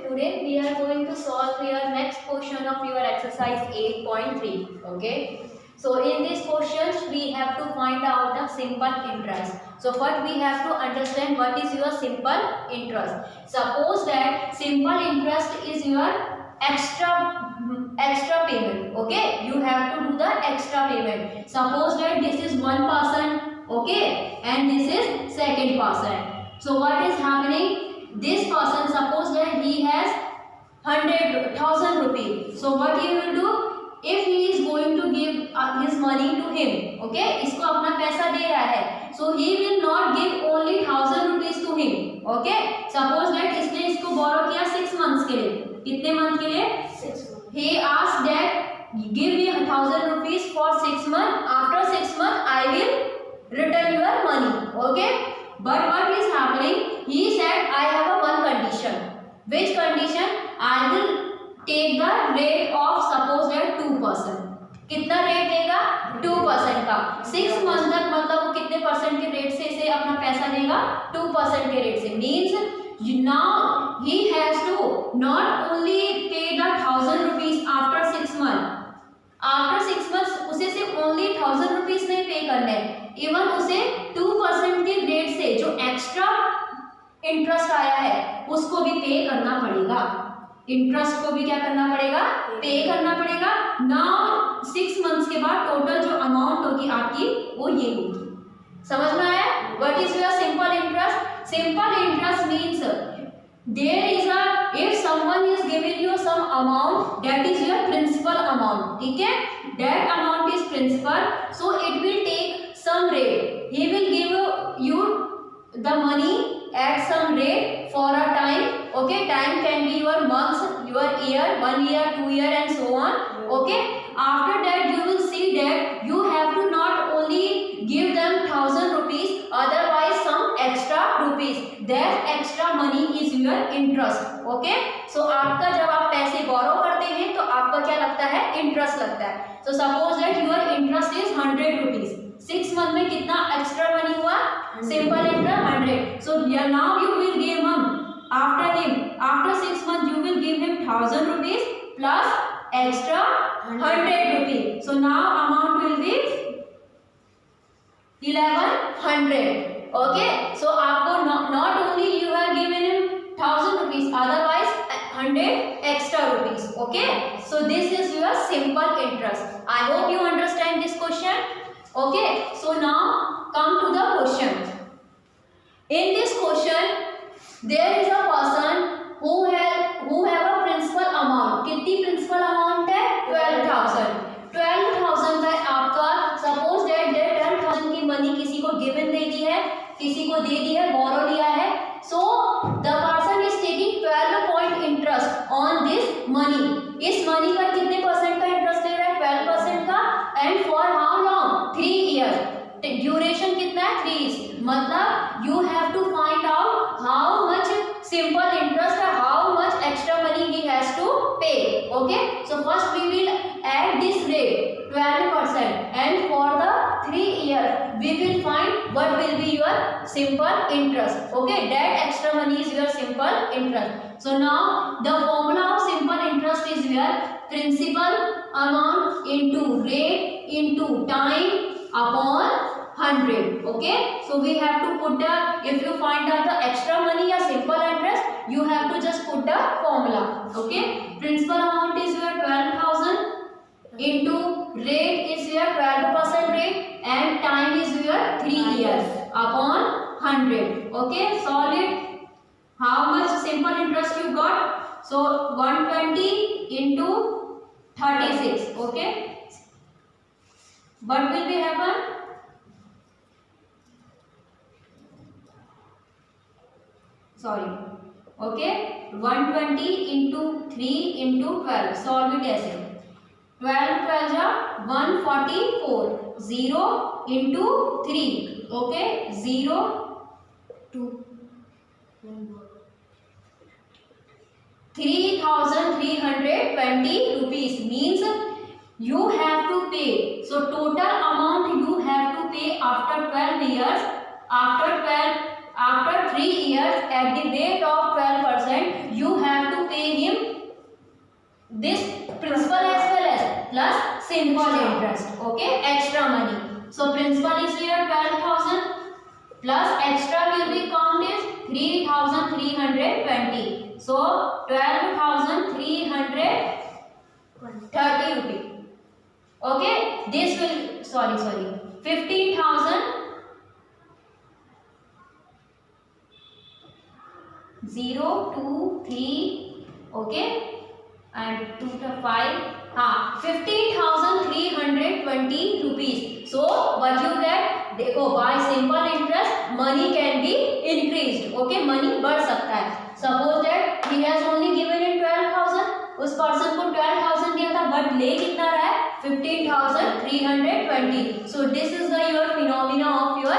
Today we are going to solve your next question of your exercise 8.3. Okay. So in these questions we have to find out the simple interest. So first we have to understand what is your simple interest. Suppose that simple interest is your extra payment. Okay, you have to do the extra payment. Suppose that this is one person, okay, and this is second person. So what is happening? This person, suppose that he has 100,000 rupees. So what he will do? If he is going to give his money to him, okay, इसको अपना पैसा दे रहा है, so he will not give only 1,000 rupees to him. Okay, suppose that इसने इसको borrow किया 6 months के लिए. कितने month के लिए? 6 months. He asked that give me 1,000 rupees for 6 months. After 6 months I will return your money. Okay, but what is happening? He said I have a one condition. Which condition? I will take the rate of suppose that 2%. कितना rate देगा? 2% का. 6 month तक मतलब वो कितने percent के rate से इसे अपना पैसा देगा? 2% के रेट से. Means now he has to not only pay the 1,000 rupees after 6 months. After 6 months उसे सिर्फ only 1,000 rupees नहीं पे करने हैं. इवन उसे 2% के रेट से जो एक्स्ट्रा इंटरेस्ट आया है उसको भी पे करना पड़ेगा. इंटरेस्ट को भी क्या करना पड़ेगा? पे करना पड़ेगा. नाउ 6 मंथ्स के बाद टोटल जो अमाउंट होगी आपकी वो ये होगी. समझ में आया? What is your simple interest? Simple interest means there is a if someone is giving you some amount that is your principal amount. ठीक है, that amount is principal, so it will take some rate. He will give you the money at some rate for a time. Okay, time can be your months, your year, 1 year, 2 year and so on. Okay, after that you will see that you have to not only give them 1,000 rupees, otherwise some extra rupees. That extra money is your interest. Okay, so आपका जब आप पैसे borrow करते हैं तो आपका क्या लगता है? इंटरेस्ट लगता है. So suppose that your interest is 100 rupees. 6 month में कितना एक्स्ट्रा मनी हुआ? Simple interest 100. So now you will give him after 6 months you will give him 1,000 rupees plus extra 100 rupees. So now amount will be 1,100. Okay, so आपको not only you have given him 1,000 rupees, otherwise 100 extra rupees. Okay, so this is your simple interest. I hope you understand this question. Okay, so now come to the question. In this question there is a person who have a principal amount. कितनी principal amount है? 12,000. 12,000 का आपका suppose that 12,000 की money किसी को given दे दी है, किसी को दे दी है, borrow लिया है. So the person is taking 12 point interest on this money. इस मनी पर कितने परसेंट का इंटरेस्ट ले रहा है? 12% का. And for how long? 3 years. Duration कितना है? 3 years. मतलब you have to find out how much simple interest or how much extra money he has to pay. Okay, so first we will add this rate 12% and for the 3 years we will find what will be your simple interest. Okay, that extra money is your simple interest. So now the formula of simple interest is your principal amount into rate into time upon 100. Okay, so we have to put the, if you find out the extra money or simple interest you have to just put the formula. Okay, principal amount is your 12,000 into rate is your 12% rate and time is your 3 years upon 100. Okay, solve it. How much simple interest you got? So 120 into 36. Okay, what will be happen? Sorry. Okay, 120 into 3 into 12. Solve it ऐसे. 12 12 जा 144. 0 into 3. Okay, 0 2 3,320 rupees means you have to pay. So total amount you have to pay after 12 years. After 3 years at the rate of 12% you have to pay this principal as well as plus simple interest. Okay, extra money. So principal is here 12,000 plus extra will be count is 3,320. So 12,330 rupees. Okay, this will sorry 15,000 0 2 3 okay and 2 to 5 15,320 rupees. So what you get, देखो by simple interest money can be increased. Okay, money बढ़ सकता है. Suppose that he has only given in 12,000, उस person को 12,000 दिया था but ले कितना रहा है 15,320. So this is the your phenomena of your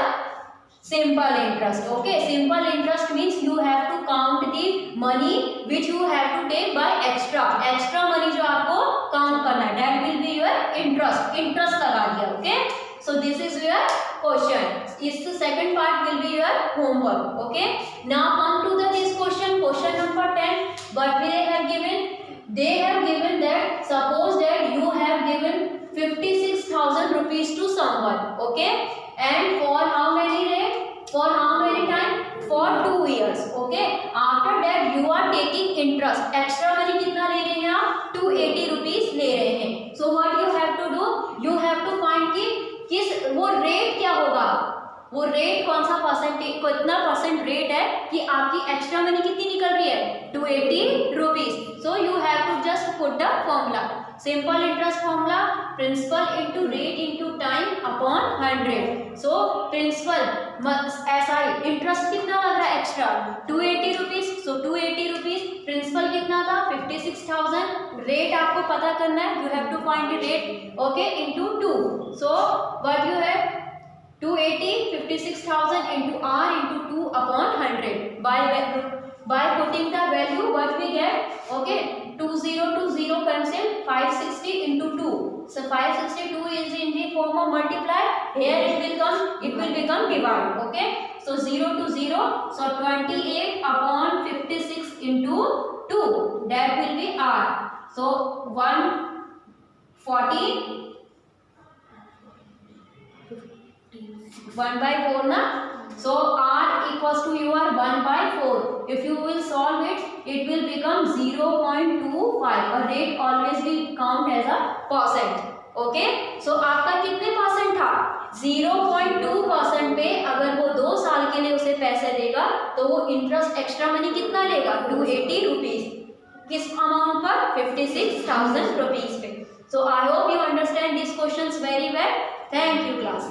simple interest. Okay, simple interest means you have to count the money which you have to take by extra money जो आपको count करना है, that will be your interest लगा दिया. Okay, so this is your question. Is the second part will be your homework. Okay, now come to this question number 10. What they have given that suppose that you have given 56,000 rupees to someone. Okay, and for how many time? For 2 years. Okay, after that you are taking interest. Extra money कितना ले रहे हैं आप 280 rupees ले रहे हैं. So what you have to do, you have to find कि किस वो रेट क्या होगा, वो रेट कौन सा परसेंटेज कितना परसेंट रेट है कि आपकी एक्स्ट्रा मनी कितनी निकल रही है 280 rupees. So you have to just put the formula. Simple interest formula, principal into rate into time upon 100. So principal SI interest कितना लग रहा है extra 280 rupees. So 280 rupees, principal कितना था 56,000. रेट आपको पता करना है, you have to find the rate. Okay, into 2. So what you have 280 56,000 into R into 2 upon 100. By putting the value what we get, okay, 2020 cancel 560 into 2. So 562 is in the form of multiply. Here it will become divide. Okay, so 0 to 0. So 28 upon 56 into 2. That will be R. So 140 1/4 na. So R equals to your 1/4. If you will solve it, it will become 0.25. A rate always will count as a percent. Okay, so आपका कितने percent था 0.2% पे. अगर वो 2 साल के लिए उसे पैसे देगा तो वो इंटरेस्ट एक्स्ट्रा मनी कितना लेगा 280 rupees. किस अमाउंट पर 56,000 rupees पे. So I hope you understand these questions very well. Thank you class.